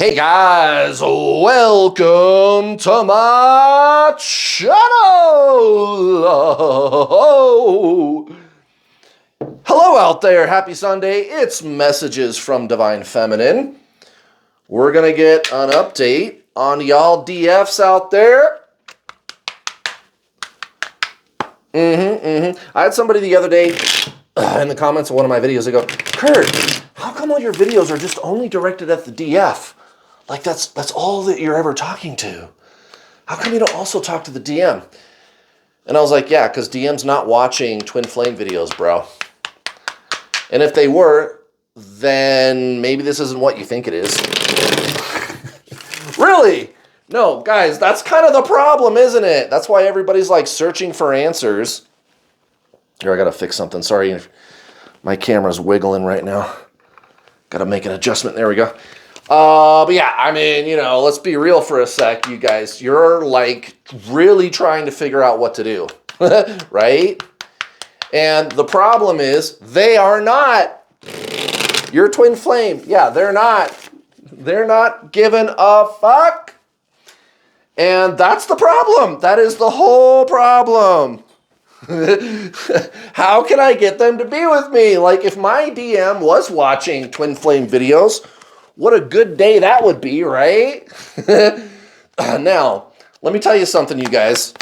Hey guys, welcome to my channel. Hello out there, happy Sunday. It's Messages from Divine Feminine. We're going to get an update on y'all DFs out there. I had somebody the other day in the comments of one of my videos, they go, Kurt, how come all your videos are just only directed at the DF? Like that's all that you're ever talking to. How come you don't also talk to the DM? And I was like, yeah, because DM's not watching twin flame videos, bro. And if they were, then maybe this isn't what you think it is. Really? No, guys, that's kind of the problem, isn't it? That's why everybody's like searching for answers. Here, I gotta fix something. Sorry, my camera's wiggling right now. Gotta make an adjustment. There we go. But yeah, I mean, you know, let's be real for a sec, you guys. You're like really trying to figure out what to do, right? And the problem is they are not. Your twin flame, yeah, they're not. They're not giving a fuck. And that's the problem. That is the whole problem. How can I get them to be with me? Like if my DM was watching twin flame videos, what a good day that would be, right? Now, let me tell you something, you guys.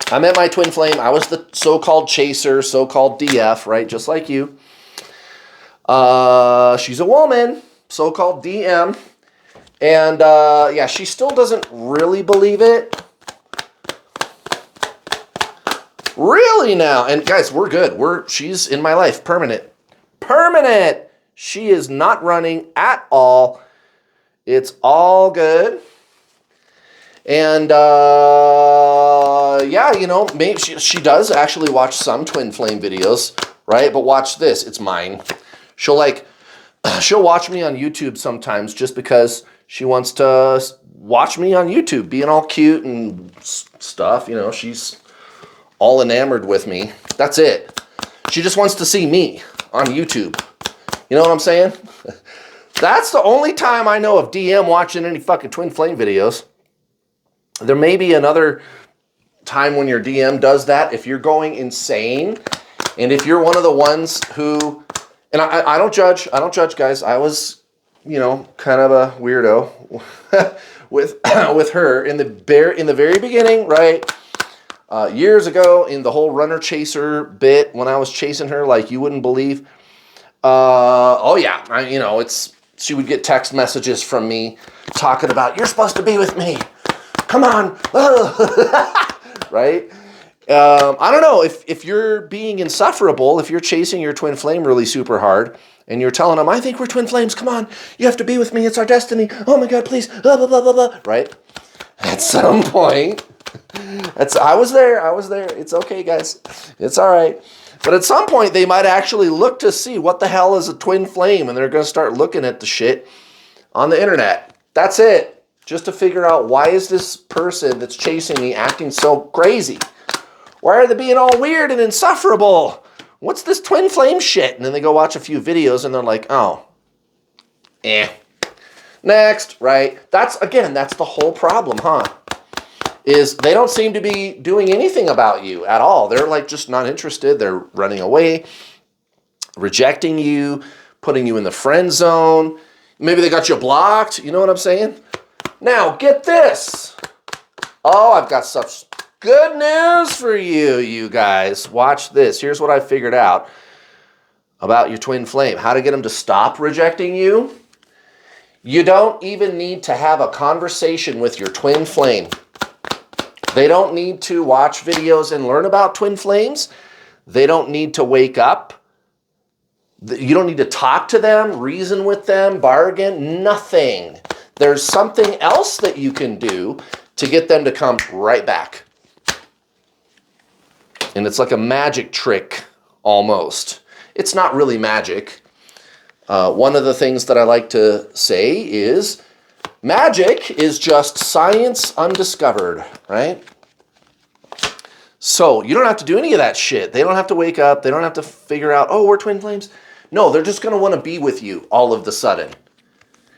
I met my twin flame. I was the so-called chaser, so-called DF, right? Just like you. She's a woman, so-called DM. And yeah, she still doesn't really believe it. Really now. And guys, we're good. She's in my life. Permanent. Permanent. She is not running at all. It's all good. And yeah, you know, maybe she does actually watch some twin flame videos, right? But watch this. It's mine. She'll watch me on YouTube sometimes just because she wants to watch me on YouTube, being all cute and stuff. You know, she's all enamored with me. That's it. She just wants to see me on YouTube. You know what I'm saying? That's the only time I know of DM watching any fucking twin flame videos. There may be another time when your DM does that if you're going insane. And if you're one of the ones who, and I don't judge, guys. I was, you know, kind of a weirdo with her in the very beginning, right? Years ago in the whole runner chaser bit when I was chasing her like you wouldn't believe. Oh yeah, you know, she would get text messages from me talking about, you're supposed to be with me. Come on. Right? I don't know if you're being insufferable, if you're chasing your twin flame really super hard and you're telling them, I think we're twin flames. Come on. You have to be with me. It's our destiny. Oh my God, please. Blah, blah, blah, blah, blah. Right? At some point, I was there. It's okay, guys. It's all right. But at some point, they might actually look to see what the hell is a twin flame, and they're going to start looking at the shit on the internet. That's it. Just to figure out, why is this person that's chasing me acting so crazy? Why are they being all weird and insufferable? What's this twin flame shit? And then they go watch a few videos, and they're like, oh, next, right? That's the whole problem, huh? Is they don't seem to be doing anything about you at all. They're like just not interested. They're running away, rejecting you, putting you in the friend zone. Maybe they got you blocked. You know what I'm saying? Now, get this. Oh, I've got such good news for you, you guys. Watch this. Here's what I figured out about your twin flame. How to get them to stop rejecting you. You don't even need to have a conversation with your twin flame. They don't need to watch videos and learn about twin flames. They don't need to wake up. You don't need to talk to them, reason with them, bargain, nothing. There's something else that you can do to get them to come right back. And it's like a magic trick, almost. It's not really magic. One of the things that I like to say is, magic is just science undiscovered, right? So you don't have to do any of that shit. They don't have to wake up. They don't have to figure out, oh, we're twin flames. No, they're just going to want to be with you all of the sudden.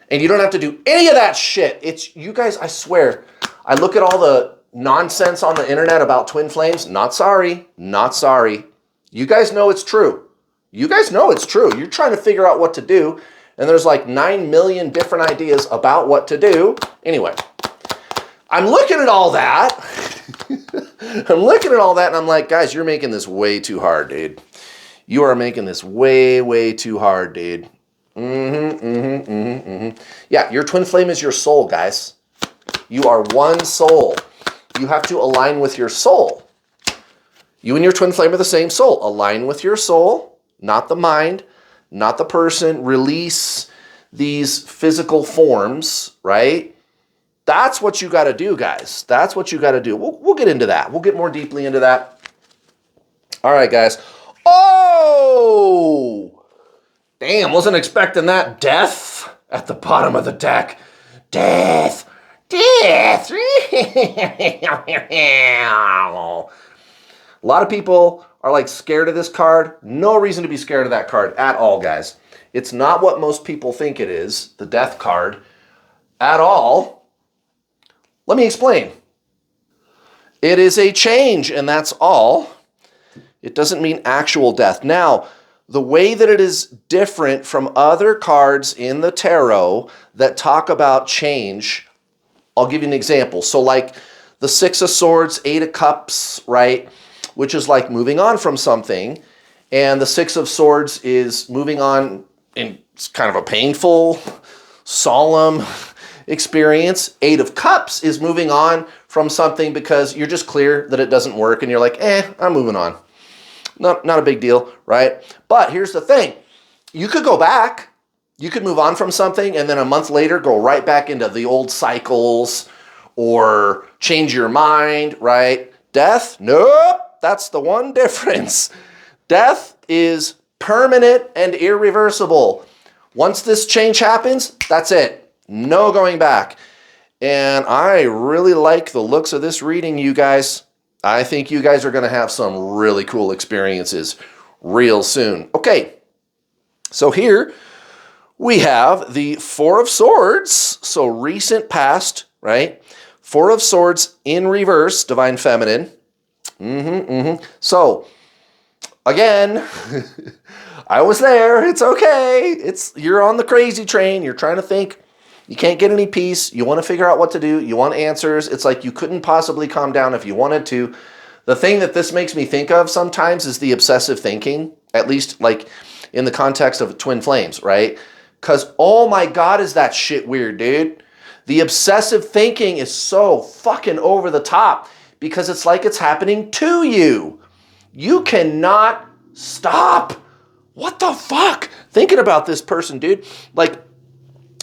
And you don't have to do any of that shit. It's, you guys, I swear, I look at all the nonsense on the internet about twin flames. Not sorry. Not sorry. You guys know it's true. You guys know it's true. You're trying to figure out what to do. And there's like 9 million different ideas about what to do. Anyway, I'm looking at all that. I'm looking at all that and I'm like, guys, you're making this way too hard, dude. You are making this way, way too hard, dude. Yeah, your twin flame is your soul, guys. You are one soul. You have to align with your soul. You and your twin flame are the same soul. Align with your soul, not the mind, not the person. Release these physical forms, right? That's what you got to do, guys. That's what you got to do. We'll get into that. We'll get more deeply into that. All right, guys. Oh! Damn, wasn't expecting that. Death at the bottom of the deck. Death. Death. A lot of people are like scared of this card. No reason to be scared of that card at all, guys. It's not what most people think it is, the death card, at all. Let me explain. It is a change, and that's all. It doesn't mean actual death. Now, the way that it is different from other cards in the tarot that talk about change, I'll give you an example. So like the Six of Swords, Eight of Cups, right? Which is like moving on from something. And the Six of Swords is moving on in kind of a painful, solemn experience. Eight of Cups is moving on from something because you're just clear that it doesn't work and you're like, I'm moving on. Not a big deal, right? But here's the thing. You could go back. You could move on from something and then a month later go right back into the old cycles or change your mind, right? Death? Nope. That's the one difference. Death is permanent and irreversible. Once this change happens, that's it. No going back. And I really like the looks of this reading, you guys. I think you guys are going to have some really cool experiences real soon. Okay, so here we have the Four of Swords. So recent past, right? Four of Swords in reverse, Divine Feminine. So, again, I was there. It's okay. You're on the crazy train. You're trying to think. You can't get any peace. You want to figure out what to do. You want answers. It's like you couldn't possibly calm down if you wanted to. The thing that this makes me think of sometimes is the obsessive thinking, at least like in the context of twin flames, right? Because, oh my God, is that shit weird, dude? The obsessive thinking is so fucking over the top because it's like it's happening to you. You cannot stop. What the fuck? Thinking about this person, dude. Like,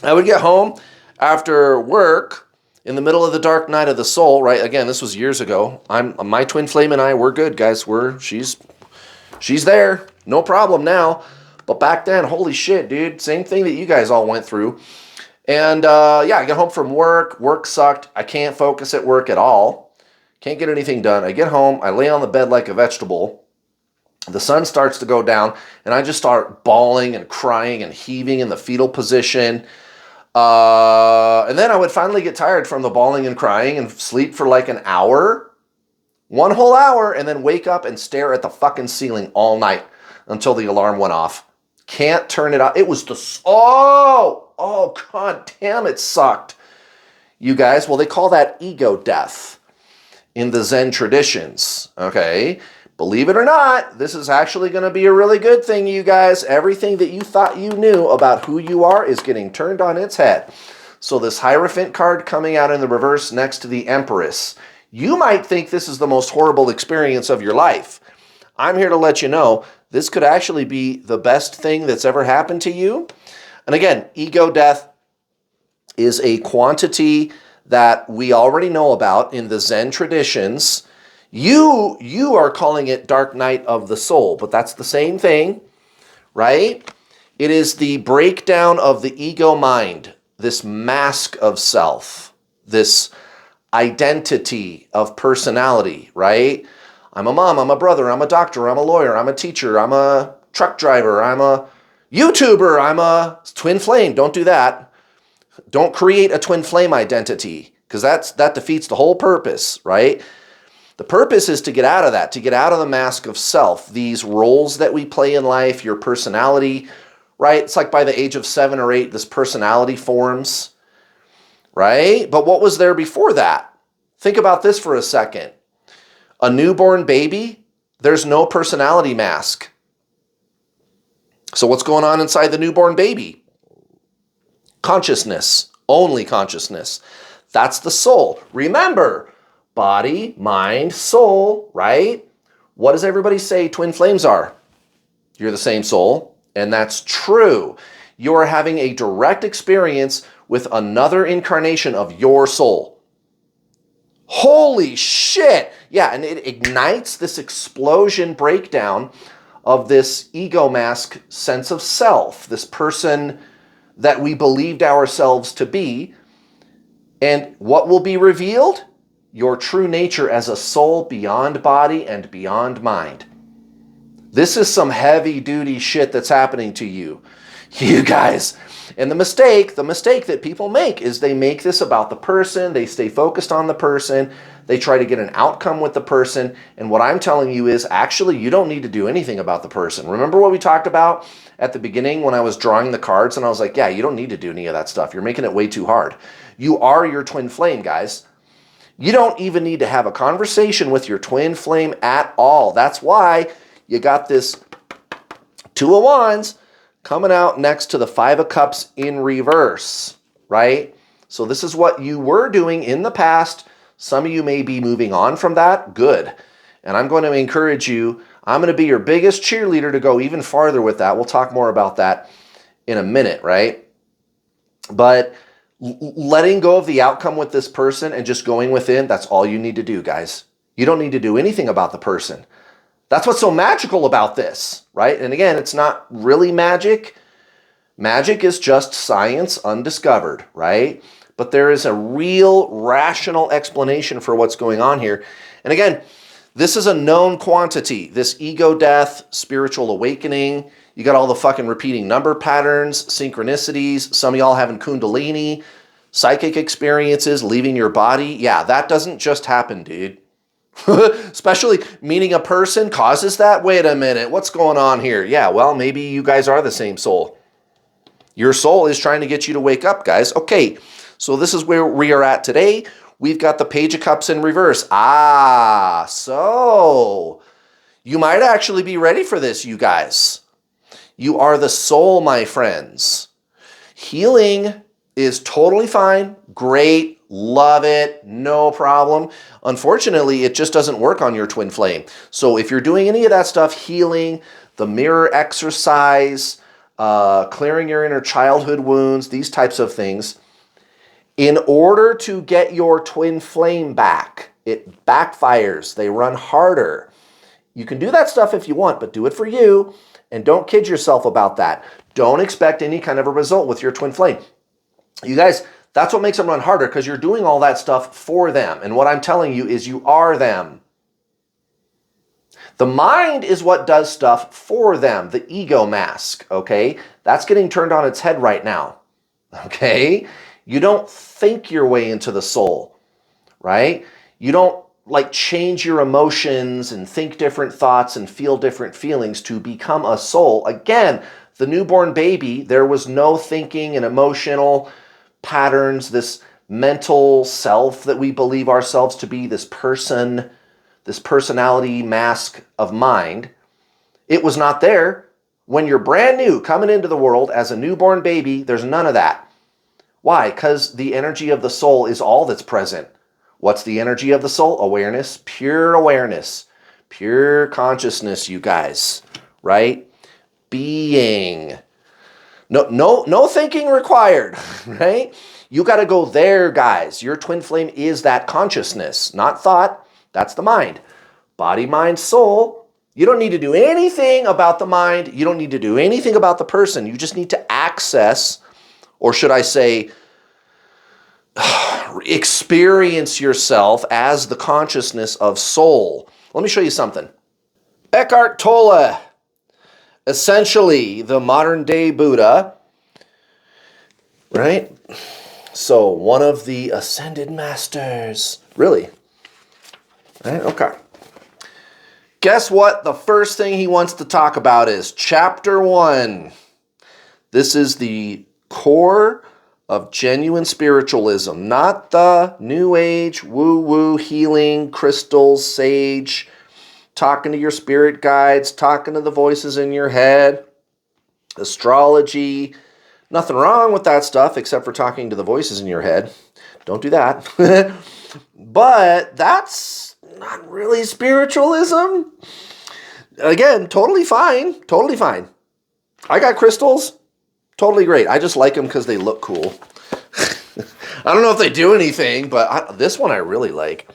I would get home after work in the middle of the dark night of the soul, right? Again, this was years ago. My twin flame and I, we're good, guys. She's there. No problem now. But back then, holy shit, dude. Same thing that you guys all went through. And yeah, I get home from work. Work sucked. I can't focus at work at all. Can't get anything done. I get home. I lay on the bed like a vegetable. The sun starts to go down, and I just start bawling and crying and heaving in the fetal position. And then I would finally get tired from the bawling and crying and sleep for like an hour, one whole hour, and then wake up and stare at the fucking ceiling all night until the alarm went off. Can't turn it off. It was oh, god damn, it sucked. You guys, well, they call that ego death in the Zen traditions, okay? Believe it or not, this is actually going to be a really good thing, you guys. Everything that you thought you knew about who you are is getting turned on its head. So this Hierophant card coming out in the reverse next to the Empress, you might think this is the most horrible experience of your life. I'm here to let you know this could actually be the best thing that's ever happened to you. And again, ego death is a quantity that we already know about in the Zen traditions. You are calling it dark night of the soul, but that's the same thing, right? It is the breakdown of the ego mind, this mask of self, this identity of personality, right? I'm a mom, I'm a brother, I'm a doctor, I'm a lawyer, I'm a teacher, I'm a truck driver, I'm a YouTuber, I'm a twin flame. Don't do that. Don't create a twin flame identity, because that defeats the whole purpose, right? The purpose is to get out of that, to get out of the mask of self, these roles that we play in life, your personality, right? It's like by the age of 7 or 8, this personality forms, right? But what was there before that? Think about this for a second. A newborn baby, there's no personality mask. So what's going on inside the newborn baby? Consciousness, only consciousness. That's the soul. Remember, body, mind, soul, right? What does everybody say twin flames are? You're the same soul, and that's true. You are having a direct experience with another incarnation of your soul. Holy shit! Yeah, and it ignites this explosion breakdown of this ego mask sense of self, this person that we believed ourselves to be. And what will be revealed? Your true nature as a soul beyond body and beyond mind. This is some heavy duty shit that's happening to you. You guys. And the mistake that people make is they make this about the person. They stay focused on the person. They try to get an outcome with the person. And what I'm telling you is actually you don't need to do anything about the person. Remember what we talked about at the beginning when I was drawing the cards and I was like, yeah, you don't need to do any of that stuff. You're making it way too hard. You are your twin flame, guys. You don't even need to have a conversation with your twin flame at all. That's why you got this 2 of Wands coming out next to the 5 of Cups in reverse, right? So this is what you were doing in the past. Some of you may be moving on from that. Good. And I'm going to encourage you. I'm going to be your biggest cheerleader to go even farther with that. We'll talk more about that in a minute, right? But letting go of the outcome with this person and just going within, that's all you need to do, guys. You don't need to do anything about the person. That's what's so magical about this, right? And again, it's not really magic. Magic is just science undiscovered, right? But there is a real rational explanation for what's going on here. And again, this is a known quantity. This ego death, spiritual awakening. You got all the fucking repeating number patterns, synchronicities. Some of y'all having kundalini, psychic experiences, leaving your body. Yeah, that doesn't just happen, dude. Especially meeting a person causes that. Wait a minute, what's going on here? Yeah, well, maybe you guys are the same soul. Your soul is trying to get you to wake up, guys. Okay, so this is where we are at today. We've got the Page of Cups in reverse. So you might actually be ready for this, you guys. You are the soul, my friends. Healing is totally fine, great, love it, no problem. Unfortunately, it just doesn't work on your twin flame. So if you're doing any of that stuff, healing, the mirror exercise, clearing your inner childhood wounds, these types of things, in order to get your twin flame back, it backfires. They run harder. You can do that stuff if you want, but do it for you, and don't kid yourself about that. Don't expect any kind of a result with your twin flame. You guys, that's what makes them run harder, because you're doing all that stuff for them. And what I'm telling you is you are them. The mind is what does stuff for them, the ego mask, okay? That's getting turned on its head right now, okay? You don't think your way into the soul, right? You don't like change your emotions and think different thoughts and feel different feelings to become a soul. Again, the newborn baby, there was no thinking and emotional patterns, this mental self that we believe ourselves to be, this person, this personality mask of mind. It was not there. When you're brand new coming into the world as a newborn baby, there's none of that. Why? Because the energy of the soul is all that's present. What's the energy of the soul? Awareness, pure consciousness, you guys, right? Being. No thinking required, right? You got to go there, guys. Your twin flame is that consciousness, not thought. That's the mind. Body, mind, soul. You don't need to do anything about the mind. You don't need to do anything about the person. You just need to access, or should I say, experience yourself as the consciousness of soul. Let me show you something. Eckhart Tolle, essentially the modern day Buddha, right? So one of the ascended masters. Really? Right? Okay. Guess what? The first thing he wants to talk about is chapter 1. This is the core of genuine spiritualism, not the new age, woo-woo, healing, crystals, sage, talking to your spirit guides, talking to the voices in your head, astrology. Nothing wrong with that stuff except for talking to the voices in your head. Don't do that. But that's not really spiritualism. Again, totally fine. Totally fine. I got crystals. Totally great. I just like them because they look cool. I don't know if they do anything, but this one I really like.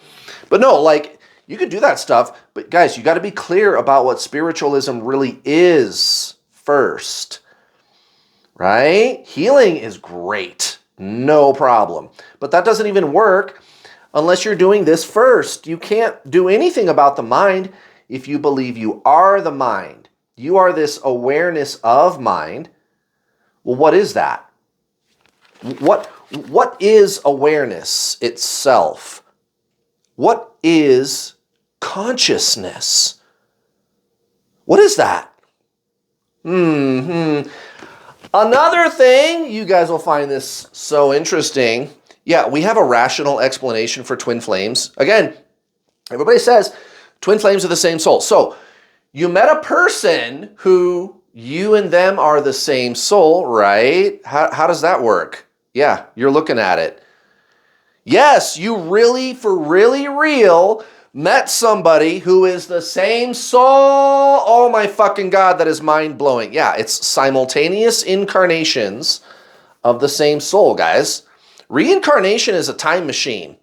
But no, like, you could do that stuff. But guys, you got to be clear about what spiritualism really is first. Right? Healing is great. No problem. But that doesn't even work unless you're doing this first. You can't do anything about the mind if you believe you are the mind. You are this awareness of mind. Well, what is that? What is awareness itself? What is consciousness? What is that? Another thing, you guys will find this so interesting. Yeah, we have a rational explanation for twin flames. Again, everybody says twin flames are the same soul. So you met a person who you and them are the same soul, right? How does that work? Yeah, you're looking at it. Yes, you really, for really real, met somebody who is the same soul. Oh my fucking God, that is mind-blowing. Yeah, it's simultaneous incarnations of the same soul, guys. Reincarnation is a time machine.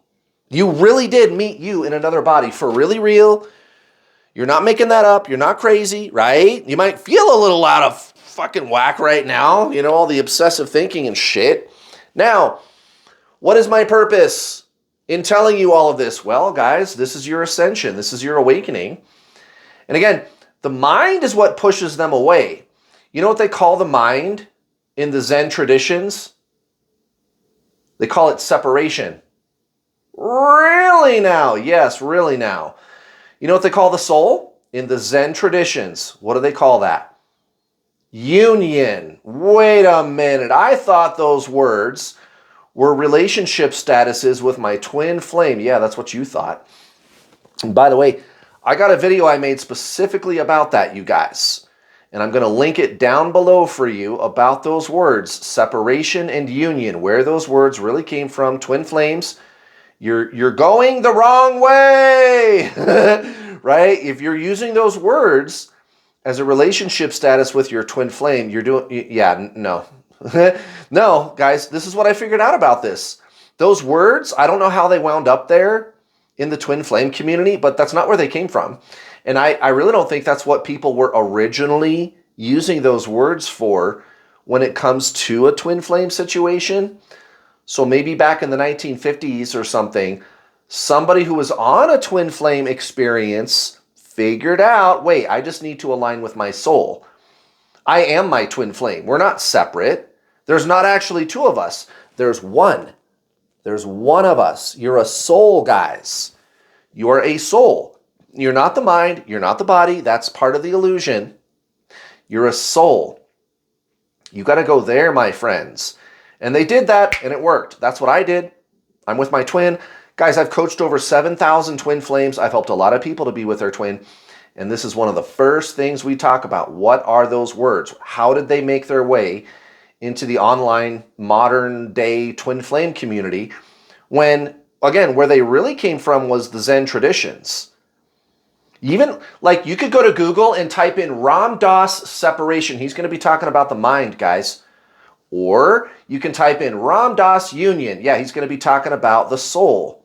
You really did meet you in another body for really real. You're not making that up. You're not crazy, right? You might feel a little out of fucking whack right now. You know, all the obsessive thinking and shit. Now, what is my purpose in telling you all of this? Well, guys, this is your ascension. This is your awakening. And again, the mind is what pushes them away. You know what they call the mind in the Zen traditions? They call it separation. Really now? Yes, really now. You know what they call the soul? In the Zen traditions, what do they call that? Union. Wait a minute. I thought those words were relationship statuses with my twin flame. Yeah, that's what you thought. And by the way, I got a video I made specifically about that, you guys. And I'm going to link it down below for you about those words, separation and union, where those words really came from, twin flames. You're going the wrong way, right? If you're using those words as a relationship status with your twin flame, you're doing, yeah, no. No, guys, this is what I figured out about this. Those words, I don't know how they wound up there in the twin flame community, but that's not where they came from. And I really don't think that's what people were originally using those words for when it comes to a twin flame situation. So maybe back in the 1950s or something, somebody who was on a twin flame experience figured out, wait, I just need to align with my soul. I am my twin flame. We're not separate. There's not actually two of us. There's one. There's one of us. You're a soul, guys. You're a soul. You're not the mind. You're not the body. That's part of the illusion. You're a soul. You got to go there, my friends. And they did that, and it worked. That's what I did. I'm with my twin. Guys, I've coached over 7,000 twin flames. I've helped a lot of people to be with their twin. And this is one of the first things we talk about. What are those words? How did they make their way into the online modern day twin flame community? When, again, where they really came from was the Zen traditions. Even, like, you could go to Google and type in Ram Dass separation. He's going to be talking about the mind, guys. Or you can type in Ram Dass union. Yeah, he's going to be talking about the soul.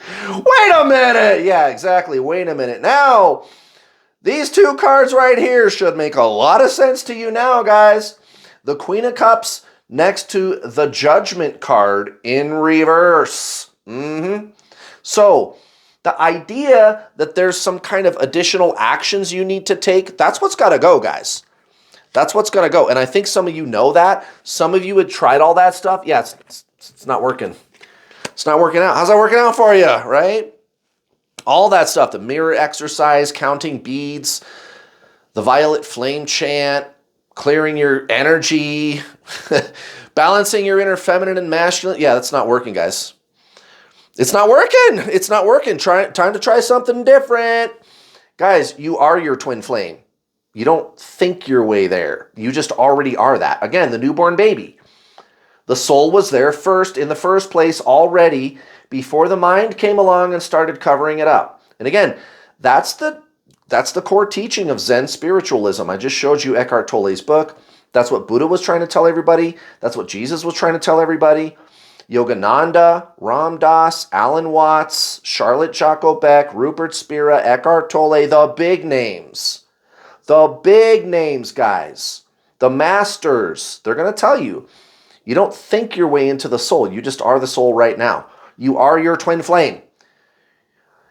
Wait a minute. Yeah, exactly. Wait a minute. Now, these two cards right here should make a lot of sense to you now, guys. The Queen of Cups next to the Judgment card in reverse. So, the idea that there's some kind of additional actions you need to take, that's what's got to go, guys. That's what's going to go. And I think some of you know that. Some of you had tried all that stuff. Yeah, it's not working. It's not working out. How's that working out for you, right? All that stuff, the mirror exercise, counting beads, the violet flame chant, clearing your energy, balancing your inner feminine and masculine. Yeah, that's not working, guys. It's not working. It's not working. Time to try something different. Guys, you are your twin flame. You don't think your way there. You just already are that. Again, the newborn baby. The soul was there first, in the first place, already, before the mind came along and started covering it up. And again, that's the core teaching of Zen spiritualism. I just showed you Eckhart Tolle's book. That's what Buddha was trying to tell everybody. That's what Jesus was trying to tell everybody. Yogananda, Ram Dass, Alan Watts, Charlotte Jocko Beck, Rupert Spira, Eckhart Tolle, the big names. The big names, guys. The masters. They're going to tell you. You don't think your way into the soul. You just are the soul right now. You are your twin flame.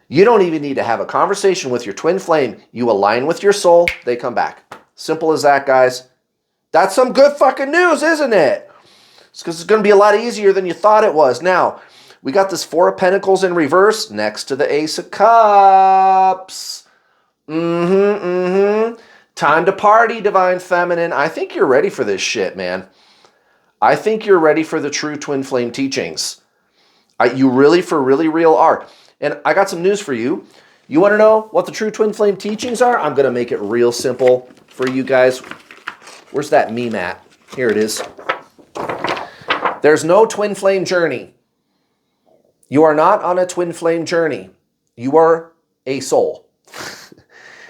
You don't even need to have a conversation with your twin flame. You align with your soul, they come back. Simple as that, guys. That's some good fucking news, isn't it? It's because it's going to be a lot easier than you thought it was. Now, we got this Four of Pentacles in reverse next to the Ace of Cups. Time to party, Divine Feminine. I think you're ready for this shit, man. I think you're ready for the true twin flame teachings. You really, for really real are. And I got some news for you. You want to know what the true twin flame teachings are? I'm going to make it real simple for you guys. Where's that meme at? Here it is. There's no twin flame journey. You are not on a twin flame journey. You are a soul.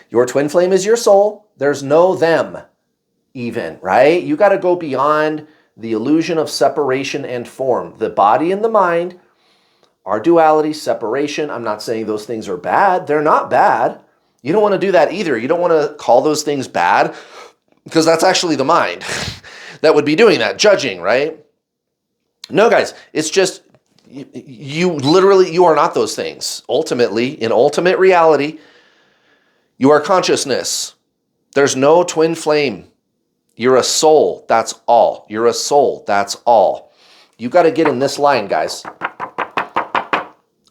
Your twin flame is your soul. There's no them even, right? You got to go beyond the illusion of separation and form. The body and the mind are duality, separation. I'm not saying those things are bad. They're not bad. You don't want to do that either. You don't want to call those things bad because that's actually the mind that would be doing that, judging, right? No, guys, it's just you are not those things. Ultimately, in ultimate reality, you are consciousness. There's no twin flame. You're a soul. That's all. You're a soul. That's all. You got to get in this line, guys.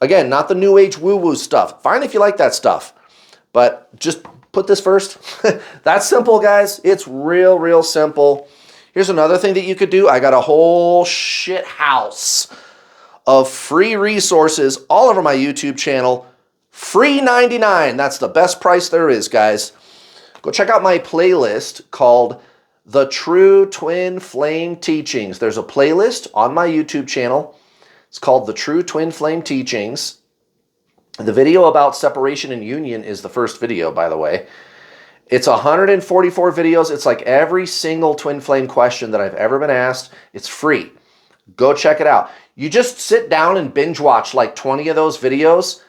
Again, not the new age woo-woo stuff. Fine if you like that stuff, but just put this first. That's simple, guys. It's real, real simple. Here's another thing that you could do. I got a whole shit house of free resources all over my YouTube channel. Free 99. That's the best price there is, guys. Go check out my playlist called The True Twin Flame Teachings. There's a playlist on my YouTube channel. It's called The True Twin Flame Teachings. The video about separation and union is the first video, by the way. It's 144 videos. It's like every single twin flame question that I've ever been asked. It's free. Go check it out. You just sit down and binge watch like 20 of those videos.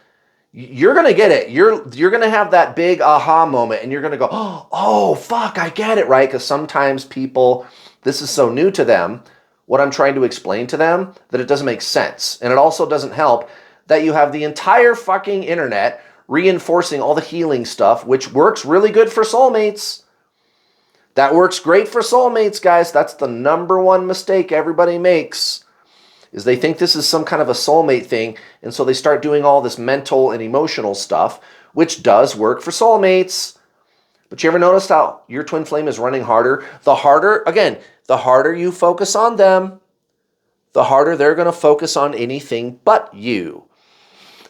You're going to get it. You're going to have that big aha moment and you're going to go, oh, fuck, I get it, right? Because sometimes people, this is so new to them, what I'm trying to explain to them, that it doesn't make sense. And it also doesn't help that you have the entire fucking internet reinforcing all the healing stuff, which works really good for soulmates. That works great for soulmates, guys. That's the number one mistake everybody makes, is they think this is some kind of a soulmate thing, and so they start doing all this mental and emotional stuff, which does work for soulmates. But you ever noticed how your twin flame is running harder? The harder you focus on them, the harder they're going to focus on anything but you.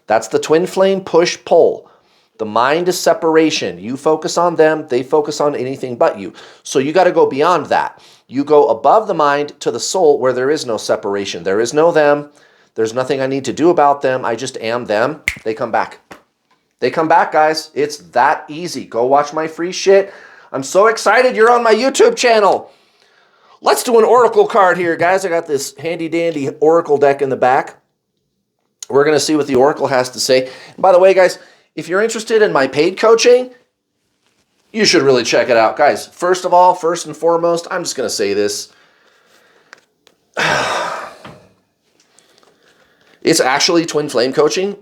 That's the twin flame push-pull. The mind is separation. You focus on them, they focus on anything but you. So you got to go beyond that. You go above the mind to the soul where there is no separation. There is no them. There's nothing I need to do about them. I just am them. They come back. They come back, guys. It's that easy. Go watch my free shit. I'm so excited you're on my YouTube channel. Let's do an oracle card here, guys. I got this handy-dandy oracle deck in the back. We're going to see what the oracle has to say. And by the way, guys, if you're interested in my paid coaching, you should really check it out. Guys, first of all, first and foremost, I'm just going to say this. It's actually twin flame coaching.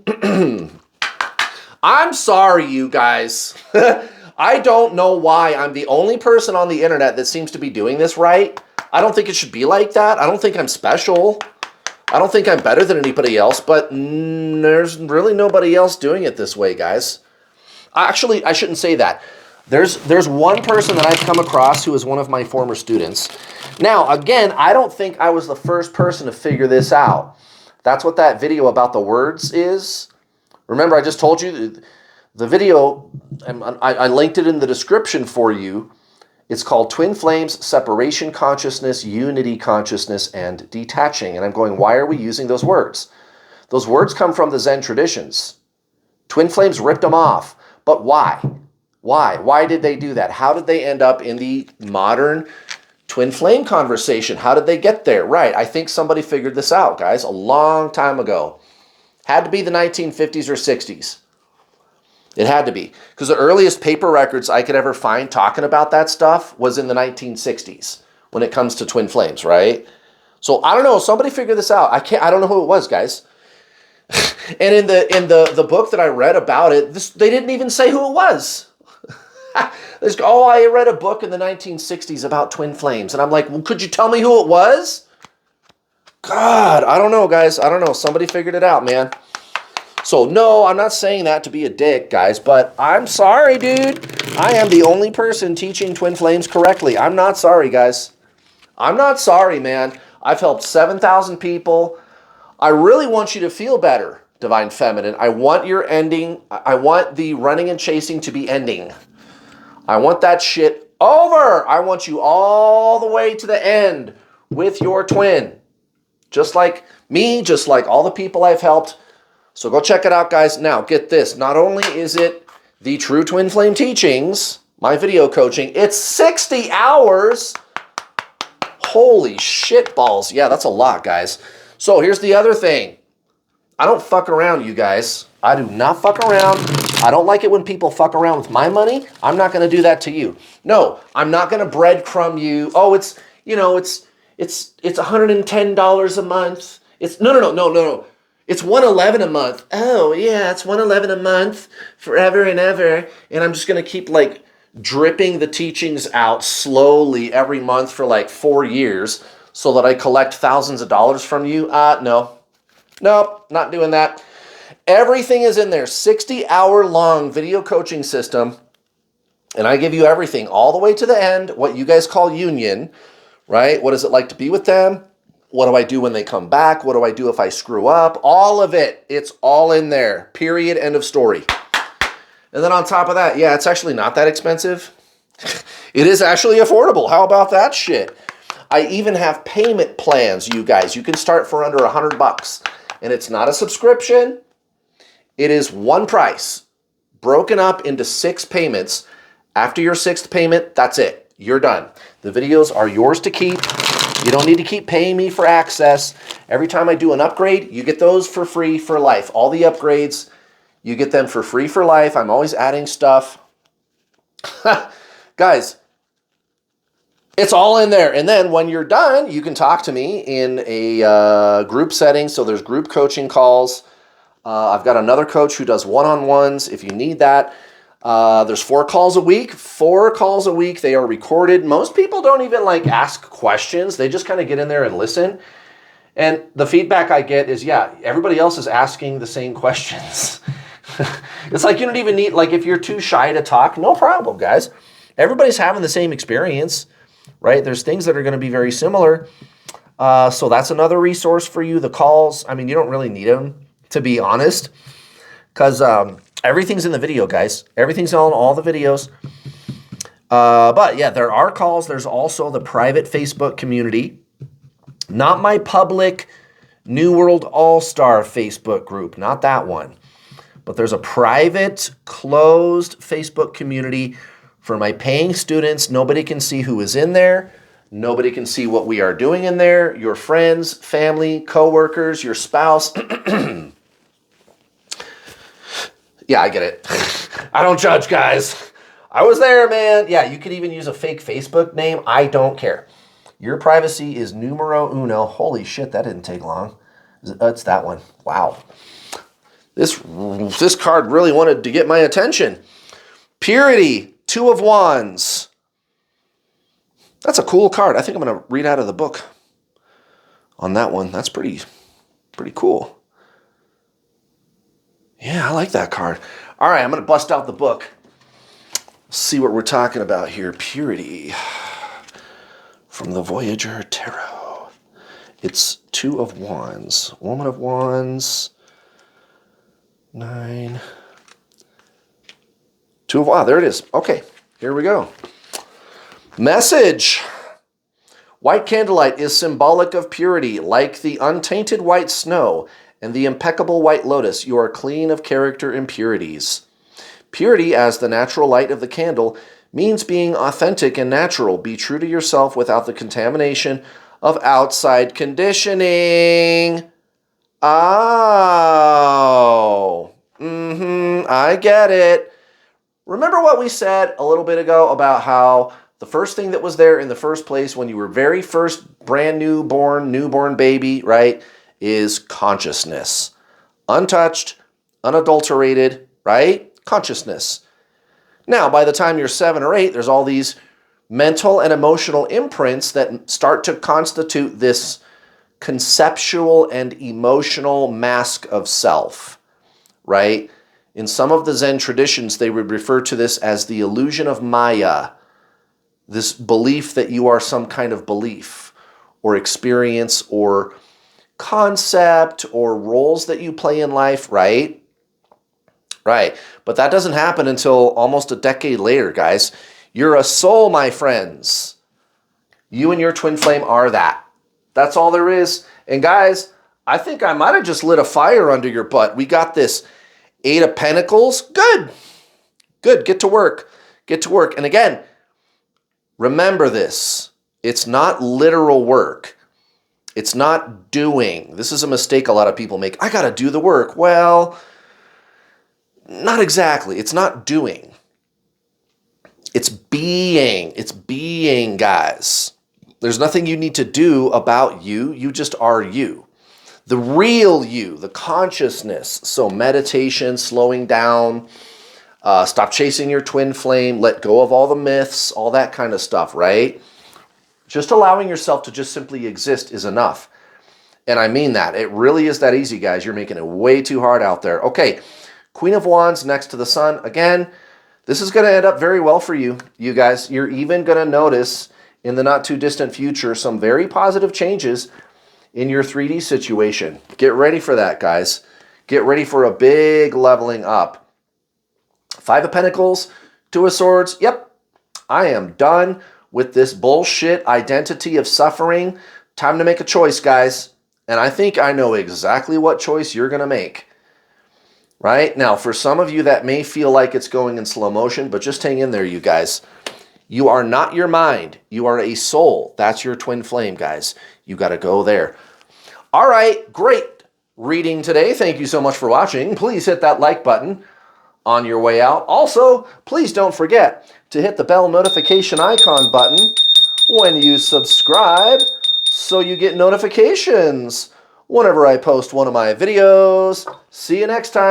I'm sorry, you guys. I don't know why I'm the only person on the internet that seems to be doing this right. I don't think it should be like that. I don't think I'm special. I don't think I'm better than anybody else, but there's really nobody else doing it this way, guys. Actually, I shouldn't say that. There's one person that I've come across who is one of my former students. Now, again, I don't think I was the first person to figure this out. That's what that video about the words is. Remember, I just told you the video, I linked it in the description for you. It's called Twin Flames, Separation Consciousness, Unity Consciousness, and Detaching. And I'm going, why are we using those words? Those words come from the Zen traditions. Twin Flames ripped them off. But why? Why? Why did they do that? How did they end up in the modern twin flame conversation? How did they get there? Right. I think somebody figured this out, guys, a long time ago. Had to be the 1950s or 60s. It had to be. Because the earliest paper records I could ever find talking about that stuff was in the 1960s when it comes to twin flames, right? So I don't know. Somebody figured this out. I don't know who it was, guys. And in the book that I read about it, they didn't even say who it was. Oh, I read a book in the 1960s about twin flames. And I'm like, well, could you tell me who it was? God, I don't know, guys. I don't know. Somebody figured it out, man. So, no, I'm not saying that to be a dick, guys, but I'm sorry, dude. I am the only person teaching twin flames correctly. I'm not sorry, guys. I'm not sorry, man. I've helped 7,000 people. I really want you to feel better, Divine Feminine. I want your ending. I want the running and chasing to be ending. I want that shit over. I want you all the way to the end with your twin. Just like me, just like all the people I've helped. So go check it out, guys. Now, get this. Not only is it the True Twin Flame Teachings, my video coaching, it's 60 hours. Holy shit balls. Yeah, that's a lot, guys. So here's the other thing. I don't fuck around, you guys. I do not fuck around. I don't like it when people fuck around with my money. I'm not going to do that to you. No, I'm not going to breadcrumb you. Oh, it's $110 a month. It's no. It's $111 a month. Oh, yeah, it's $111 a month forever and ever. And I'm just going to keep like dripping the teachings out slowly every month for like 4 years so that I collect thousands of dollars from you. No, not doing that. Everything is in there. 60-hour long video coaching system. And I give you everything all the way to the end, what you guys call union, right? What is it like to be with them? What do I do when they come back? What do I do if I screw up? All of it. It's all in there. Period. End of story. And then on top of that, yeah, it's actually not that expensive. It is actually affordable. How about that shit? I even have payment plans, you guys. You can start for under $100. And it's not a subscription. It is one price, broken up into 6 payments. After your 6th payment, that's it. You're done. The videos are yours to keep. You don't need to keep paying me for access. Every time I do an upgrade, you get those for free for life. All the upgrades, you get them for free for life. I'm always adding stuff. Guys, it's all in there. And then when you're done, you can talk to me in a group setting. So there's group coaching calls. I've got another coach who does one-on-ones if you need that. There's 4 calls a week. 4 calls a week. They are recorded. Most people don't even like ask questions. They just kind of get in there and listen. And the feedback I get is, yeah, everybody else is asking the same questions. It's like you don't even need, like if you're too shy to talk, no problem, guys. Everybody's having the same experience, right? There's things that are going to be very similar. So that's another resource for you. The calls, I mean, you don't really need them, to be honest, because everything's in the video, guys. Everything's on all the videos. But yeah, there are calls. There's also the private Facebook community. Not my public New World All-Star Facebook group. Not that one. But there's a private, closed Facebook community for my paying students. Nobody can see who is in there. Nobody can see what we are doing in there. Your friends, family, coworkers, your spouse. Yeah, I get it. I don't judge, guys. I was there, man. Yeah, you could even use a fake Facebook name. I don't care. Your privacy is numero uno. Holy shit, that didn't take long. It's that one. Wow. This card really wanted to get my attention. Purity Two of Wands. That's a cool card. I think I'm going to read out of the book on that one. That's pretty cool. Yeah, I like that card. All right, I'm going to bust out the book. See what we're talking about here. Purity from the Voyager Tarot. It's Two of Wands. Woman of Wands. 9. Two of Wands. There it is. Okay, here we go. Message. White candlelight is symbolic of purity. Like the untainted white snow and the impeccable white lotus, you are clean of character impurities. Purity, as the natural light of the candle, means being authentic and natural. Be true to yourself without the contamination of outside conditioning. Oh. I get it. Remember what we said a little bit ago about how the first thing that was there in the first place when you were very first brand newborn baby, right, is consciousness. Untouched, unadulterated, right? Consciousness. Now, by the time you're 7 or 8, there's all these mental and emotional imprints that start to constitute this conceptual and emotional mask of self, right? In some of the Zen traditions, they would refer to this as the illusion of Maya, this belief that you are some kind of belief or experience or concept or roles that you play in life, right? Right. But that doesn't happen until almost a decade later, guys. You're a soul, my friends. You and your twin flame are that. That's all there is. And guys, I think I might have just lit a fire under your butt. We got this 8 of Pentacles. Good. Good. Get to work. Get to work. And again, remember this. It's not literal work. It's not doing. This is a mistake a lot of people make. I got to do the work. Well, not exactly. It's not doing. It's being. It's being, guys. There's nothing you need to do about you. You just are you. The real you, the consciousness. So meditation, slowing down, stop chasing your twin flame, let go of all the myths, all that kind of stuff, right? Just allowing yourself to just simply exist is enough. And I mean that. It really is that easy, guys. You're making it way too hard out there. Okay, Queen of Wands next to the Sun. Again, this is going to end up very well for you, you guys. You're even going to notice in the not too distant future some very positive changes in your 3D situation. Get ready for that, guys. Get ready for a big leveling up. 5 of Pentacles, 2 of Swords. Yep, I am done with this bullshit identity of suffering. Time to make a choice, guys. And I think I know exactly what choice you're going to make. Right? Now, for some of you, that may feel like it's going in slow motion, but just hang in there, you guys. You are not your mind. You are a soul. That's your twin flame, guys. You got to go there. All right, great reading today. Thank you so much for watching. Please hit that like button on your way out. Also, please don't forget to hit the bell notification icon button when you subscribe so you get notifications whenever I post one of my videos. See you next time.